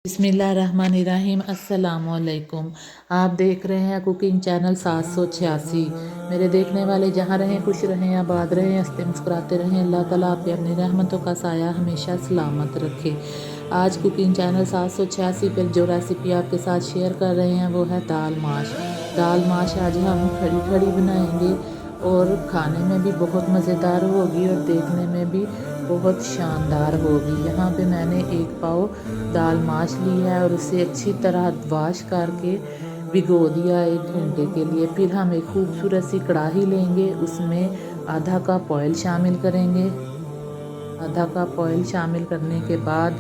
बिस्मिल्लाहिर्रहमानिर्रहीम। अस्सलामुअलैकुम। आप देख रहे हैं कुकिंग चैनल 786। मेरे देखने वाले जहाँ रहें खुश रहें, आबाद रहें, हंसते मुस्कुराते रहें। अल्लाह ताला आप पे अपनी रहमतों का साया हमेशा सलामत रखे। आज कुकिंग चैनल 786 पर जो रेसिपी आपके साथ शेयर कर रहे हैं वो है दाल माश। दाल माश आज हम खड़ी खड़ी बनाएंगे और खाने में भी बहुत मज़ेदार होगी और देखने में भी बहुत शानदार होगी। यहाँ पे मैंने 1 पाव दाल माश ली है और उसे अच्छी तरह वॉश करके भिगो दिया 1 घंटे के लिए। फिर हम एक खूबसूरत सी कढ़ाई लेंगे, उसमें आधा कप ऑयल शामिल करेंगे। आधा कप ऑयल शामिल करने के बाद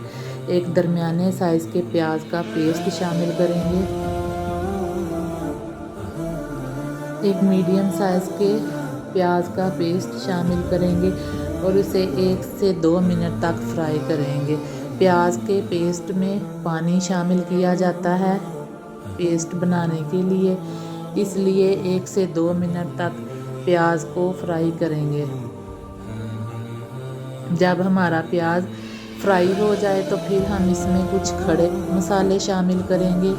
एक दरमियाने साइज़ के प्याज का पेस्ट शामिल करेंगे। एक मीडियम साइज़ के प्याज का पेस्ट शामिल करेंगे और उसे 1 से 2 मिनट तक फ्राई करेंगे। प्याज के पेस्ट में पानी शामिल किया जाता है पेस्ट बनाने के लिए, इसलिए 1 से 2 मिनट तक प्याज को फ्राई करेंगे। जब हमारा प्याज फ्राई हो जाए तो फिर हम इसमें कुछ खड़े मसाले शामिल करेंगे,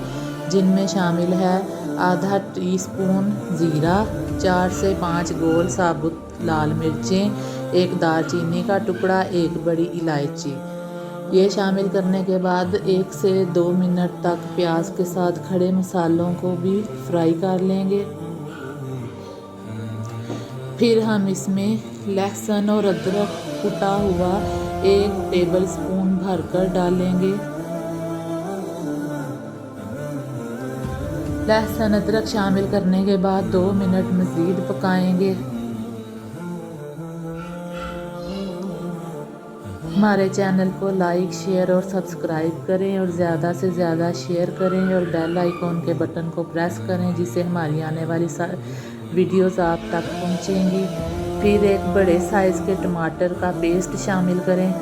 जिनमें शामिल है आधा टीस्पून ज़ीरा, 4 से 5 गोल साबुत लाल मिर्चें, 1 दालचीनी का टुकड़ा, 1 बड़ी इलायची। ये शामिल करने के बाद 1 से 2 मिनट तक प्याज के साथ खड़े मसालों को भी फ्राई कर लेंगे। फिर हम इसमें लहसुन और अदरक कुटा हुआ 1 टेबलस्पून भरकर डालेंगे। लहसुन अदरक शामिल करने के बाद 2 मिनट मज़ीद पकाएंगे। हमारे चैनल को लाइक, शेयर और सब्सक्राइब करें और ज़्यादा से ज़्यादा शेयर करें और बेल आइकॉन के बटन को प्रेस करें, जिससे हमारी आने वाली वीडियोस आप तक पहुंचेंगी। फिर एक बड़े साइज़ के टमाटर का पेस्ट शामिल करें।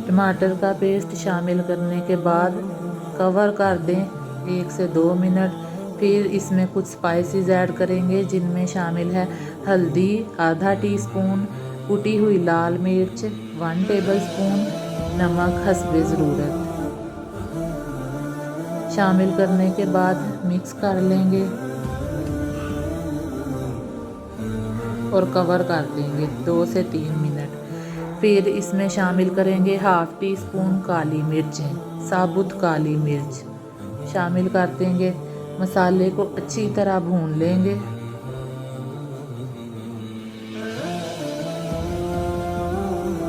टमाटर का पेस्ट शामिल करने के बाद कवर कर दें 1 से 2 मिनट। फिर इसमें कुछ स्पाइसेस ऐड करेंगे, जिनमें शामिल है हल्दी आधा टीस्पून, कुटी हुई लाल मिर्च 1 टेबलस्पून, नमक हस्बे ज़रूरत शामिल करने के बाद मिक्स कर लेंगे और कवर कर देंगे 2 से 3 मिनट। फिर इसमें शामिल करेंगे हाफ़ टीस्पून काली मिर्च, साबुत काली मिर्च शामिल कर देंगे। मसाले को अच्छी तरह भून लेंगे।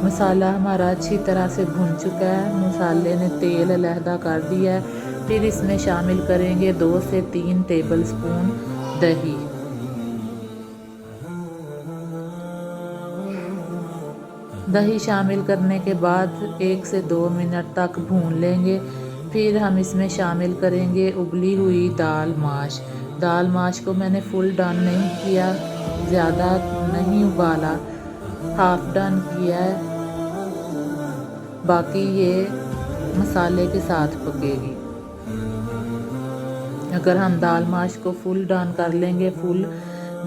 मसाला हमारा अच्छी तरह से भुन चुका है, मसाले ने तेल अलहदा कर दिया है। फिर इसमें शामिल करेंगे 2 से 3 टेबलस्पून दही। दही शामिल करने के बाद 1 से 2 मिनट तक भून लेंगे। फिर हम इसमें शामिल करेंगे उबली हुई दाल माश। दाल माश को मैंने फुल डन नहीं किया, ज़्यादा नहीं उबाला, हाफ डन किया है, बाकी ये मसाले के साथ पकेगी। अगर हम दाल माश को फुल डन कर लेंगे, फुल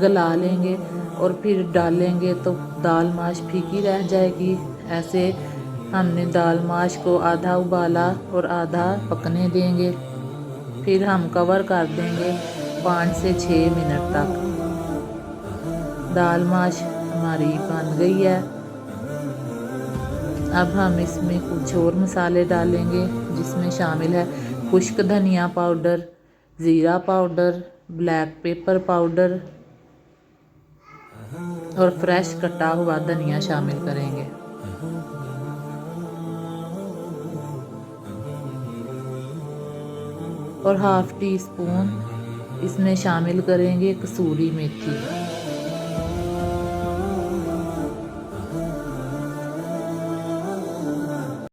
गला लेंगे और फिर डालेंगे तो दाल माश फीकी रह जाएगी। ऐसे हमने दाल माश को आधा उबाला और आधा पकने देंगे। फिर हम कवर कर देंगे 5 से 6 मिनट तक। दाल माश हमारी बन गई है। अब हम इसमें कुछ और मसाले डालेंगे, जिसमें शामिल है खुश्क धनिया पाउडर, ज़ीरा पाउडर, ब्लैक पेपर पाउडर और फ्रेश कटा हुआ धनिया शामिल करेंगे। और हाफ़ टी स्पून इसमें शामिल करेंगे कसूरी मेथी।